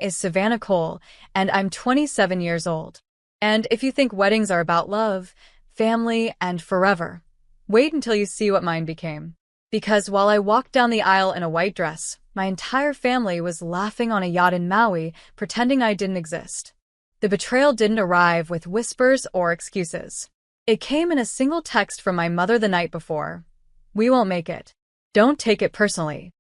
is Savannah Cole, and I'm 27 years old. And if you think weddings are about love, family, and forever, wait until you see what mine became. Because while I walked down the aisle in a white dress, my entire family was laughing on a yacht in Maui, pretending I didn't exist. The betrayal didn't arrive with whispers or excuses. It came in a single text from my mother the night before. "We won't make it. Don't take it personally."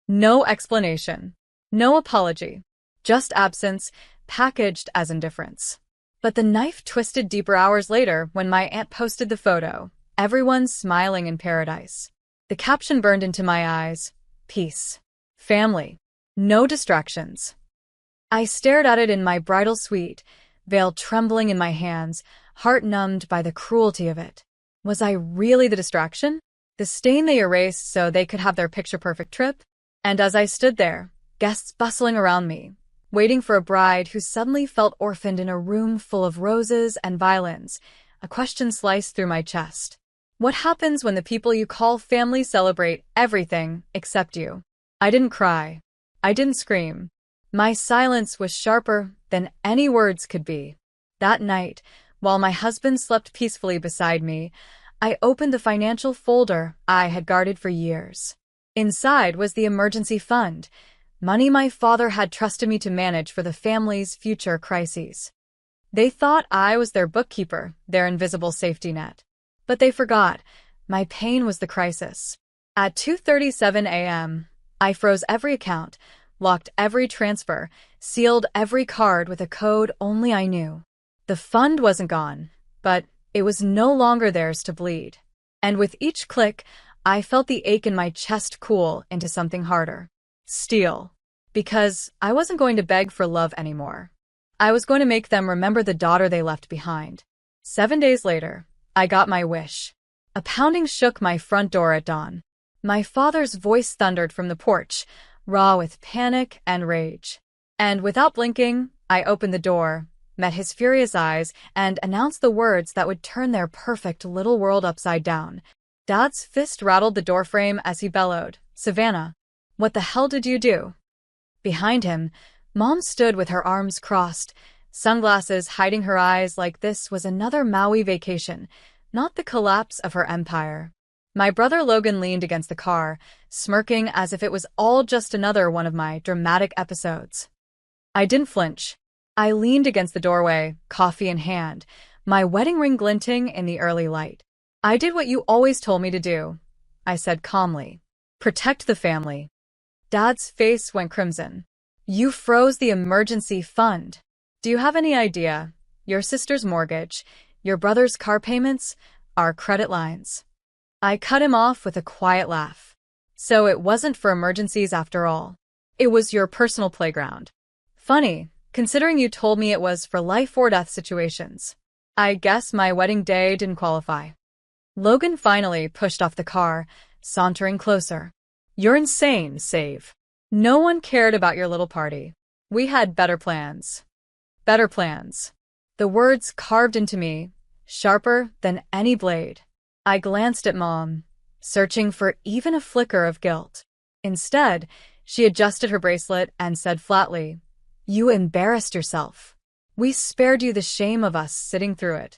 No explanation. No apology. Just absence, packaged as indifference. But the knife twisted deeper hours later when my aunt posted the photo. Everyone smiling in paradise. The caption burned into my eyes. Peace. Family. No distractions. I stared at it in my bridal suite, veil trembling in my hands, heart numbed by the cruelty of it. Was I really the distraction? The stain they erased so they could have their picture-perfect trip? And as I stood there, guests bustling around me, waiting for a bride who suddenly felt orphaned in a room full of roses and violins, a question sliced through my chest. What happens when the people you call family celebrate everything except you? I didn't cry. I didn't scream. My silence was sharper than any words could be. That night, while my husband slept peacefully beside me, I opened the financial folder I had guarded for years. Inside was the emergency fund, money my father had trusted me to manage for the family's future crises. They thought I was their bookkeeper, their invisible safety net. But they forgot, my pain was the crisis. At 2:37 a.m., I froze every account, locked every transfer, sealed every card with a code only I knew. The fund wasn't gone, but it was no longer theirs to bleed. And with each click, I felt the ache in my chest cool into something harder. Steel. Because I wasn't going to beg for love anymore. I was going to make them remember the daughter they left behind. 7 days later, I got my wish. A pounding shook my front door at dawn. My father's voice thundered from the porch, raw with panic and rage. And without blinking, I opened the door, met his furious eyes, and announced the words that would turn their perfect little world upside down. Dad's fist rattled the doorframe as he bellowed, "Savannah, what the hell did you do?" Behind him, Mom stood with her arms crossed, sunglasses hiding her eyes like this was another Maui vacation, not the collapse of her empire. My brother Logan leaned against the car, smirking as if it was all just another one of my dramatic episodes. I didn't flinch. I leaned against the doorway, coffee in hand, my wedding ring glinting in the early light. "I did what you always told me to do," I said calmly. "Protect the family." Dad's face went crimson. "You froze the emergency fund. Do you have any idea? Your sister's mortgage, your brother's car payments, our credit lines." I cut him off with a quiet laugh. "So it wasn't for emergencies after all. It was your personal playground. Funny, considering you told me it was for life or death situations. I guess my wedding day didn't qualify." Logan finally pushed off the car, sauntering closer. "You're insane, Save. No one cared about your little party. We had better plans." Better plans. The words carved into me, sharper than any blade. I glanced at Mom, searching for even a flicker of guilt. Instead, she adjusted her bracelet and said flatly, "You embarrassed yourself. We spared you the shame of us sitting through it."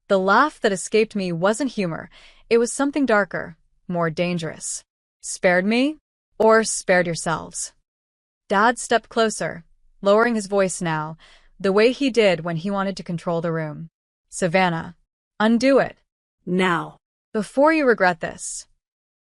The laugh that escaped me wasn't humor. It was something darker, more dangerous. "Spared me? Or spared yourselves?" Dad stepped closer, lowering his voice now, the way he did when he wanted to control the room. "Savannah, undo it. Now. Before you regret this."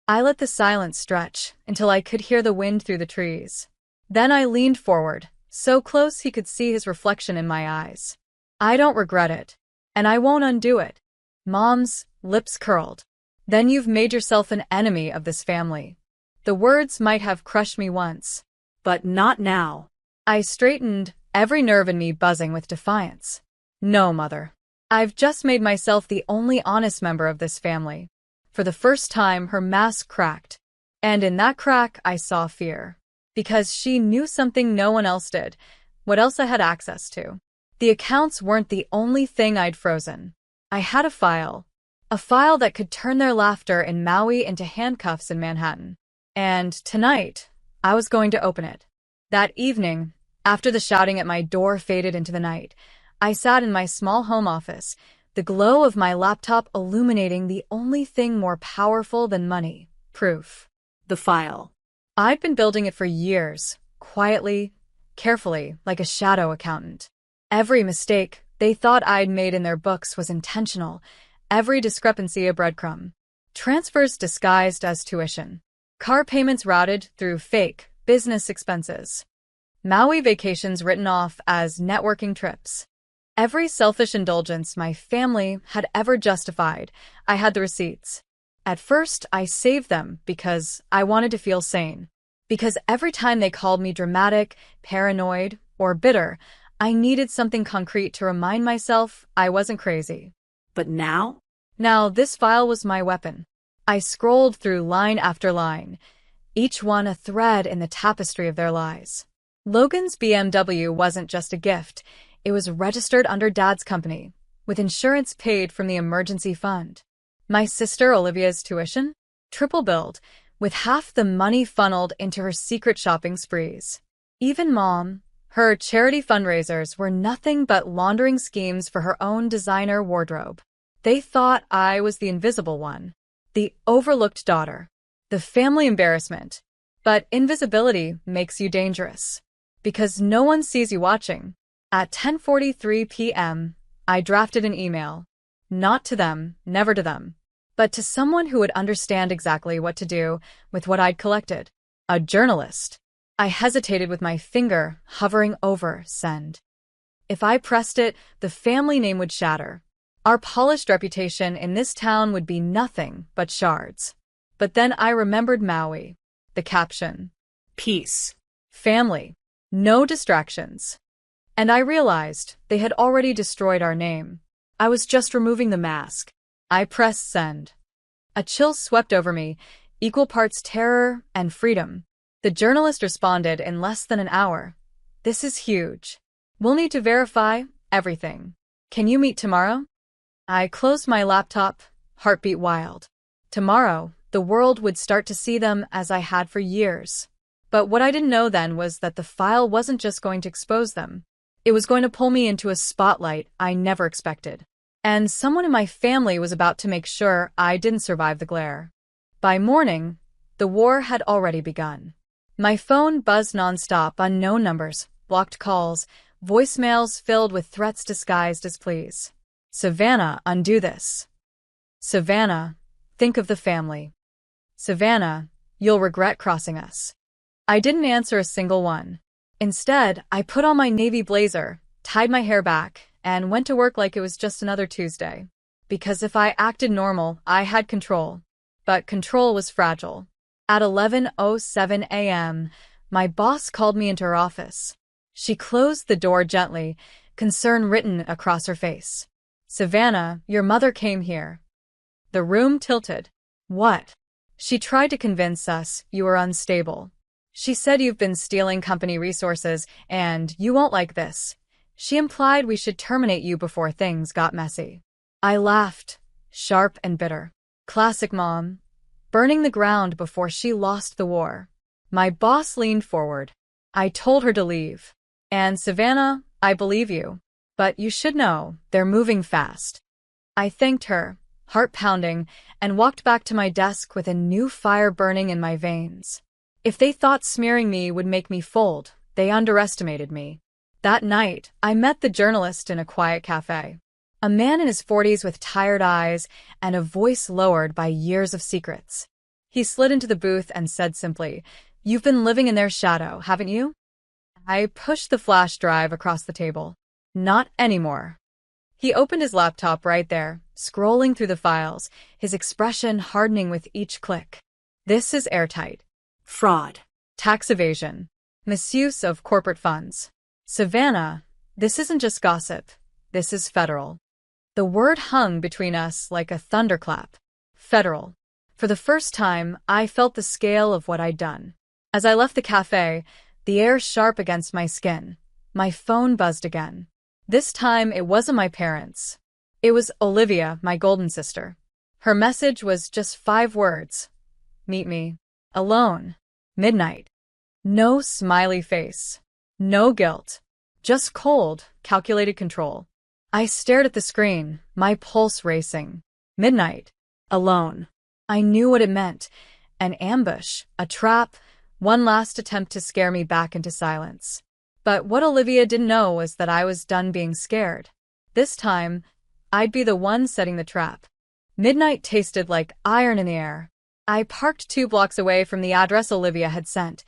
I let the silence stretch until I could hear the wind through the trees. Then I leaned forward, so close he could see his reflection in my eyes. "I don't regret it. And I won't undo it." Mom's lips curled. "Then you've made yourself an enemy of this family." The words might have crushed me once, but not now. I straightened, every nerve in me buzzing with defiance. "No, Mother. I've just made myself the only honest member of this family." For the first time, her mask cracked. And in that crack, I saw fear. Because she knew something no one else did, what else I had access to. The accounts weren't the only thing I'd frozen. I had a file that could turn their laughter in Maui into handcuffs in Manhattan. And tonight, I was going to open it. That evening, After the shouting at my door faded into the night, I sat in my small home office, the glow of my laptop illuminating the only thing more powerful than money: proof. The file. I'd been building it for years, quietly, carefully, like a shadow accountant. Every mistake they thought I'd made in their books was intentional, every discrepancy a breadcrumb. Transfers disguised as tuition. Car payments routed through fake business expenses. Maui vacations written off as networking trips. Every selfish indulgence my family had ever justified, I had the receipts. At first, I saved them because I wanted to feel sane. Because every time they called me dramatic, paranoid, or bitter, I needed something concrete to remind myself I wasn't crazy. But now? Now, this file was my weapon. I scrolled through line after line, each one a thread in the tapestry of their lies. Logan's BMW wasn't just a gift. It was registered under Dad's company, with insurance paid from the emergency fund. My sister Olivia's tuition? Triple billed, with half the money funneled into her secret shopping sprees. Even Mom, her charity fundraisers were nothing but laundering schemes for her own designer wardrobe. They thought I was the invisible one, the overlooked daughter, the family embarrassment. But invisibility makes you dangerous, because no one sees you watching. At 10:43 p.m., I drafted an email. Not to them, never to them, but to someone who would understand exactly what to do with what I'd collected. A journalist. I hesitated with my finger hovering over send. If I pressed it, the family name would shatter. Our polished reputation in this town would be nothing but shards. But then I remembered Maui. The caption. Peace. Family. No distractions. And I realized they had already destroyed our name. I was just removing the mask. I pressed send. A chill swept over me, equal parts terror and freedom. The journalist responded in less than an hour. This is huge. We'll need to verify everything. Can you meet tomorrow? I closed my laptop, heartbeat wild. Tomorrow, the world would start to see them as I had for years. But what I didn't know then was that the file wasn't just going to expose them. It was going to pull me into a spotlight I never expected. And someone in my family was about to make sure I didn't survive the glare. By morning, the war had already begun. My phone buzzed nonstop, unknown numbers, blocked calls, voicemails filled with threats disguised as pleas. Savannah, undo this. Savannah, think of the family. Savannah, you'll regret crossing us. I didn't answer a single one. Instead, I put on my navy blazer, tied my hair back, and went to work like it was just another Tuesday. Because if I acted normal, I had control. But control was fragile. At 11:07 a.m., my boss called me into her office. She closed the door gently, concern written across her face. Savannah, your mother came here. The room tilted. What? She tried to convince us you were unstable. She said you've been stealing company resources, and you won't like this. She implied we should terminate you before things got messy. I laughed, sharp and bitter. Classic Mom. Burning the ground before she lost the war. My boss leaned forward. I told her to leave. And Savannah, I believe you. But you should know, they're moving fast. I thanked her, heart pounding, and walked back to my desk with a new fire burning in my veins. If they thought smearing me would make me fold, they underestimated me. That night, I met the journalist in a quiet cafe. A man in his 40s with tired eyes and a voice lowered by years of secrets. He slid into the booth and said simply, "You've been living in their shadow, haven't you?" I pushed the flash drive across the table. Not anymore. He opened his laptop right there, scrolling through the files, his expression hardening with each click. This is airtight. Fraud. Tax evasion. Misuse of corporate funds. Savannah, this isn't just gossip. This is federal. The word hung between us like a thunderclap. Federal. For the first time, I felt the scale of what I'd done. As I left the cafe, the air sharp against my skin, my phone buzzed again. This time, it wasn't my parents. It was Olivia, my golden sister. Her message was just 5 words. Meet me. Alone. Midnight. No smiley face. No guilt. Just cold, calculated control. I stared at the screen, my pulse racing. Midnight. Alone. I knew what it meant. An ambush, a trap, one last attempt to scare me back into silence. But what Olivia didn't know was that I was done being scared. This time, I'd be the one setting the trap. Midnight tasted like iron in the air. I parked 2 blocks away from the address Olivia had sent.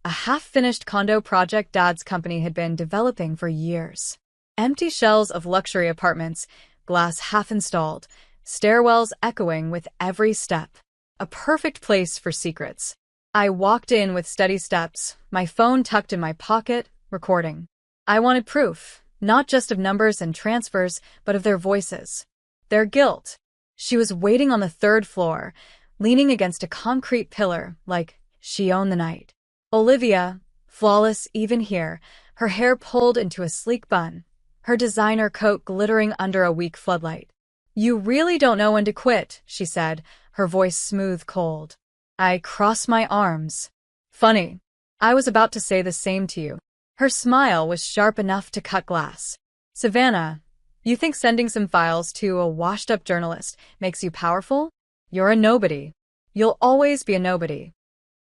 A half-finished condo project Dad's company had been developing for years. Empty shells of luxury apartments, glass half-installed, stairwells echoing with every step. A perfect place for secrets. I walked in with steady steps, my phone tucked in my pocket, recording. I wanted proof, not just of numbers and transfers, but of their voices. Their guilt. She was waiting on the 3rd floor, leaning against a concrete pillar, like she owned the night. Olivia, flawless even here, her hair pulled into a sleek bun, her designer coat glittering under a weak floodlight. "You really don't know when to quit," she said, her voice smooth cold. I crossed my arms. "Funny. I was about to say the same to you." Her smile was sharp enough to cut glass. "Savannah, you think sending some files to a washed-up journalist makes you powerful? You're a nobody. You'll always be a nobody."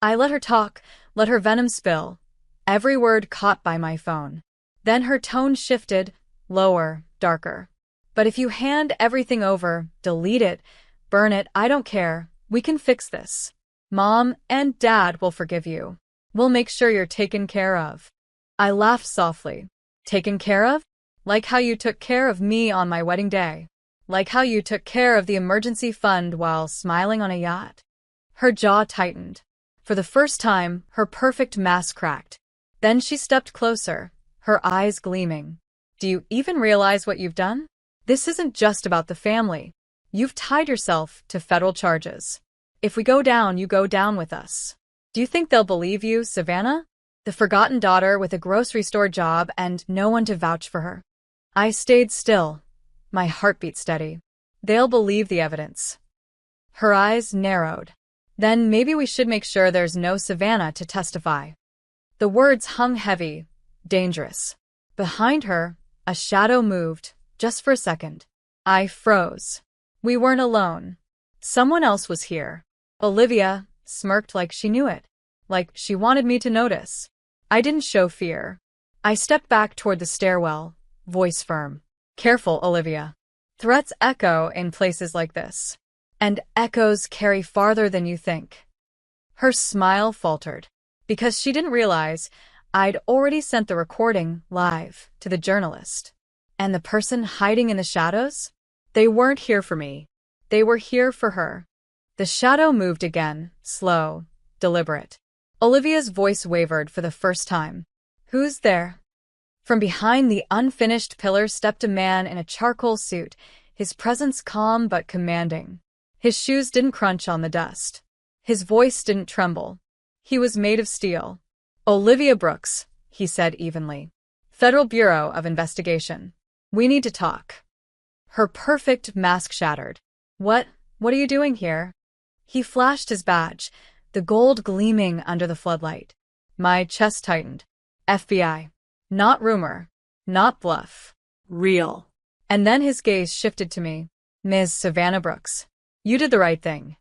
I let her talk, let her venom spill, every word caught by my phone. Then her tone shifted, lower, darker. "But if you hand everything over, delete it, burn it, I don't care. We can fix this. Mom and Dad will forgive you. We'll make sure you're taken care of." I laughed softly. "Taken care of? Like how you took care of me on my wedding day. Like how you took care of the emergency fund while smiling on a yacht." Her jaw tightened. For the first time, her perfect mask cracked. Then she stepped closer, her eyes gleaming. "Do you even realize what you've done? This isn't just about the family. You've tied yourself to federal charges. If we go down, you go down with us. Do you think they'll believe you, Savannah? The forgotten daughter with a grocery store job and no one to vouch for her." I stayed still, my heartbeat steady. "They'll believe the evidence." Her eyes narrowed. "Then maybe we should make sure there's no Savannah to testify." The words hung heavy, dangerous. Behind her, a shadow moved, just for a second. I froze. We weren't alone. Someone else was here. Olivia smirked like she knew it, like she wanted me to notice. I didn't show fear. I stepped back toward the stairwell, voice firm. "Careful, Olivia. Threats echo in places like this. And echoes carry farther than you think." Her smile faltered, because she didn't realize I'd already sent the recording live to the journalist. And the person hiding in the shadows? They weren't here for me. They were here for her. The shadow moved again, slow, deliberate. Olivia's voice wavered for the first time. "Who's there?" From behind the unfinished pillar stepped a man in a charcoal suit, his presence calm but commanding. His shoes didn't crunch on the dust. His voice didn't tremble. He was made of steel. "Olivia Brooks," he said evenly. "Federal Bureau of Investigation. We need to talk." Her perfect mask shattered. What are you doing here?" He flashed his badge, the gold gleaming under the floodlight. My chest tightened. "FBI. Not rumor. Not bluff. Real." And then his gaze shifted to me. "Ms. Savannah Brooks, you did the right thing."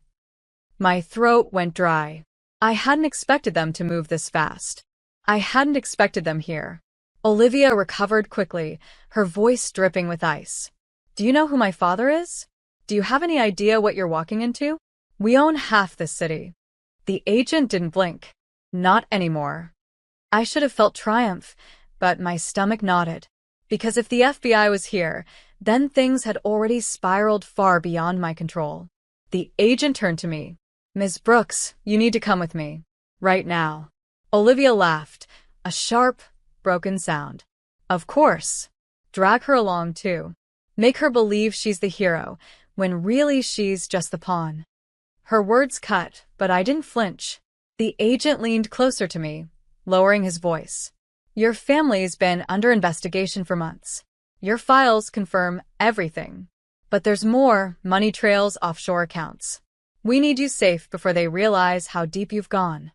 My throat went dry. I hadn't expected them to move this fast. I hadn't expected them here. Olivia recovered quickly, her voice dripping with ice. "Do you know who my father is? Do you have any idea what you're walking into? We own half this city." The agent didn't blink. Not anymore. I should have felt triumph, but my stomach nodded. Because if the FBI was here, then things had already spiraled far beyond my control. The agent turned to me. "Ms. Brooks, you need to come with me. Right now." Olivia laughed, a sharp, broken sound. "Of course. Drag her along, too. Make her believe she's the hero, when really she's just the pawn." Her words cut, but I didn't flinch. The agent leaned closer to me, lowering his voice. "Your family's been under investigation for months. Your files confirm everything. But there's more: money trails, offshore accounts. We need you safe before they realize how deep you've gone."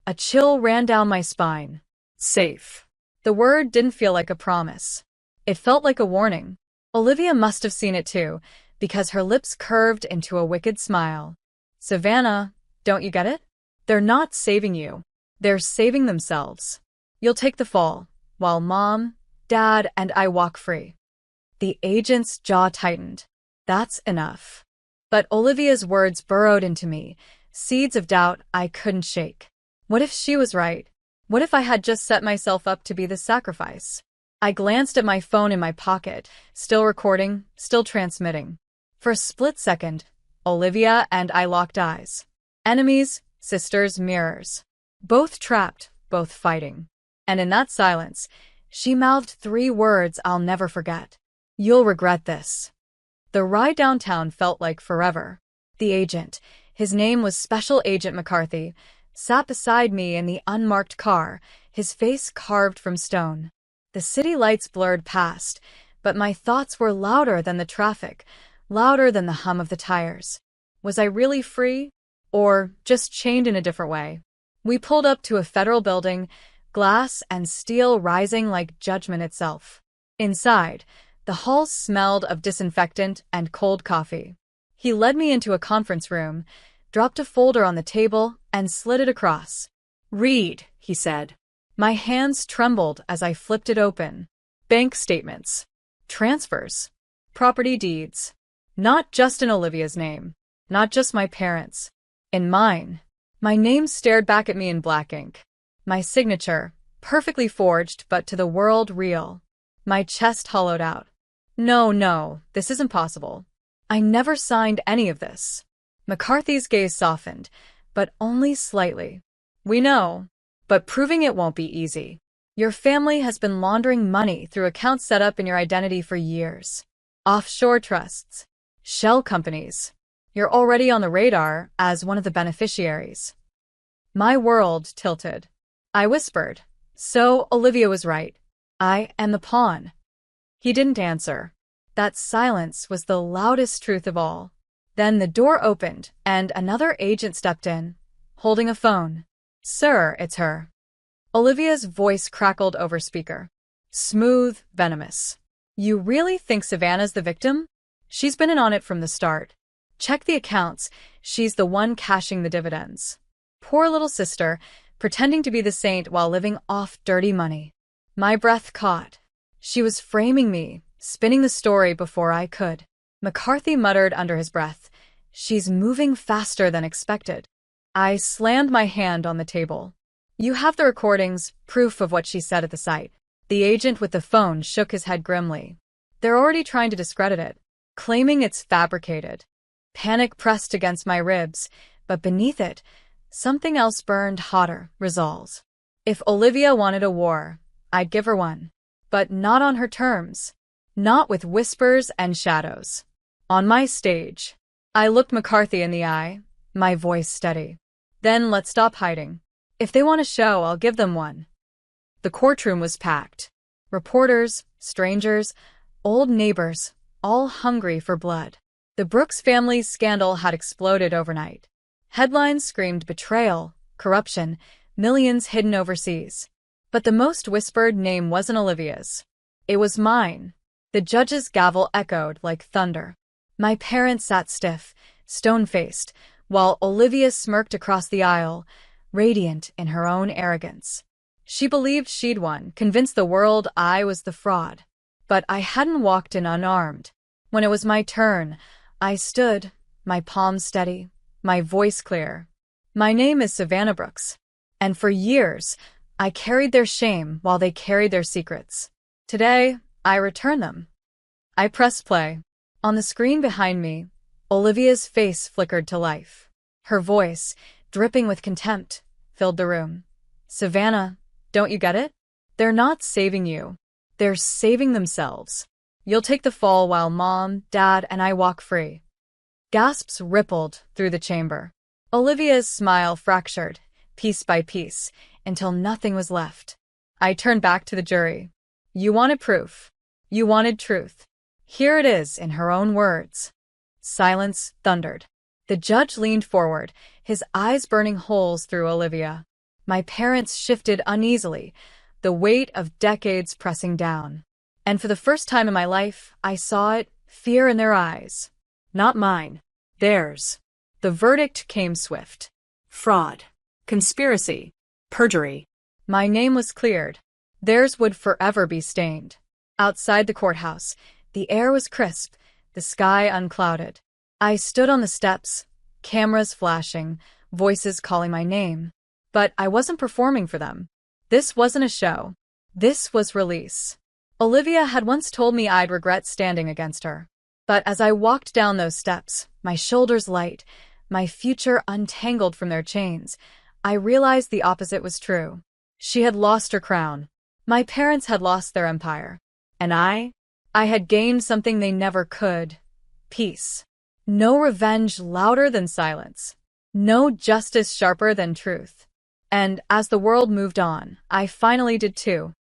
A chill ran down my spine. Safe. The word didn't feel like a promise. It felt like a warning. Olivia must have seen it too, because her lips curved into a wicked smile. Savannah, don't you get it? They're not saving you. They're saving themselves. You'll take the fall, while Mom, Dad, and I walk free. The agent's jaw tightened. That's enough. But Olivia's words burrowed into me, seeds of doubt I couldn't shake. What if she was right? What if I had just set myself up to be the sacrifice? I glanced at my phone in my pocket, still recording, still transmitting. For a split second, Olivia and I locked eyes. Enemies, sisters, mirrors. Both trapped, both fighting. And in that silence, she mouthed 3 words I'll never forget. You'll regret this. The ride downtown felt like forever. The agent, his name was Special Agent McCarthy, sat beside me in the unmarked car, his face carved from stone. The city lights blurred past, but my thoughts were louder than the traffic, louder than the hum of the tires. Was I really free? Or just chained in a different way? We pulled up to a federal building, glass and steel rising like judgment itself. Inside, the halls smelled of disinfectant and cold coffee. He led me into a conference room, dropped a folder on the table, and slid it across. Read, he said. My hands trembled as I flipped it open. Bank statements. Transfers. Property deeds. Not just in Olivia's name. Not just my parents'. In mine. My name stared back at me in black ink. My signature, perfectly forged but to the world real. My chest hollowed out. No, this isn't possible. I never signed any of this. McCarthy's gaze softened, but only slightly. We know, but proving it won't be easy. Your family has been laundering money through accounts set up in your identity for years. Offshore trusts. Shell companies. You're already on the radar as one of the beneficiaries. My world tilted. I whispered. So Olivia was right. I am the pawn. He didn't answer. That silence was the loudest truth of all. Then the door opened, and another agent stepped in, holding a phone. Sir, it's her. Olivia's voice crackled over speaker. Smooth, venomous. You really think Savannah's the victim? She's been in on it from the start. Check the accounts. She's the one cashing the dividends. Poor little sister, pretending to be the saint while living off dirty money. My breath caught. She was framing me, spinning the story before I could. McCarthy muttered under his breath. She's moving faster than expected. I slammed my hand on the table. You have the recordings, proof of what she said at the site. The agent with the phone shook his head grimly. They're already trying to discredit it, claiming it's fabricated. Panic pressed against my ribs, but beneath it, something else burned hotter, resolve. If Olivia wanted a war, I'd give her one. But not on her terms. Not with whispers and shadows. On my stage. I looked McCarthy in the eye, my voice steady. Then let's stop hiding. If they want a show, I'll give them one. The courtroom was packed. Reporters, strangers, old neighbors, all hungry for blood. The Brooks family scandal had exploded overnight. Headlines screamed betrayal, corruption, millions hidden overseas. But the most whispered name wasn't Olivia's. It was mine. The judge's gavel echoed like thunder. My parents sat stiff, stone-faced, while Olivia smirked across the aisle, radiant in her own arrogance. She believed she'd won, convinced the world I was the fraud. But I hadn't walked in unarmed. When it was my turn, I stood, my palms steady, my voice clear. My name is Savannah Brooks, and for years, I carried their shame while they carried their secrets. Today, I return them. I pressed play. On the screen behind me, Olivia's face flickered to life. Her voice, dripping with contempt, filled the room. Savannah, don't you get it? They're not saving you. They're saving themselves. You'll take the fall while Mom, Dad, and I walk free. Gasps rippled through the chamber. Olivia's smile fractured, piece by piece, until nothing was left. I turned back to the jury. You wanted proof. You wanted truth. Here it is in her own words. Silence thundered. The judge leaned forward, his eyes burning holes through Olivia. My parents shifted uneasily, the weight of decades pressing down. And for the first time in my life, I saw it, fear in their eyes. Not mine. Theirs. The verdict came swift. Fraud. Conspiracy. Perjury. My name was cleared. Theirs would forever be stained. Outside the courthouse, the air was crisp, the sky unclouded. I stood on the steps, cameras flashing, voices calling my name. But I wasn't performing for them. This wasn't a show. This was release. Olivia had once told me I'd regret standing against her. But as I walked down those steps, my shoulders light, my future untangled from their chains, I realized the opposite was true. She had lost her crown. My parents had lost their empire. And I had gained something they never could. Peace. No revenge louder than silence. No justice sharper than truth. And as the world moved on, I finally did too.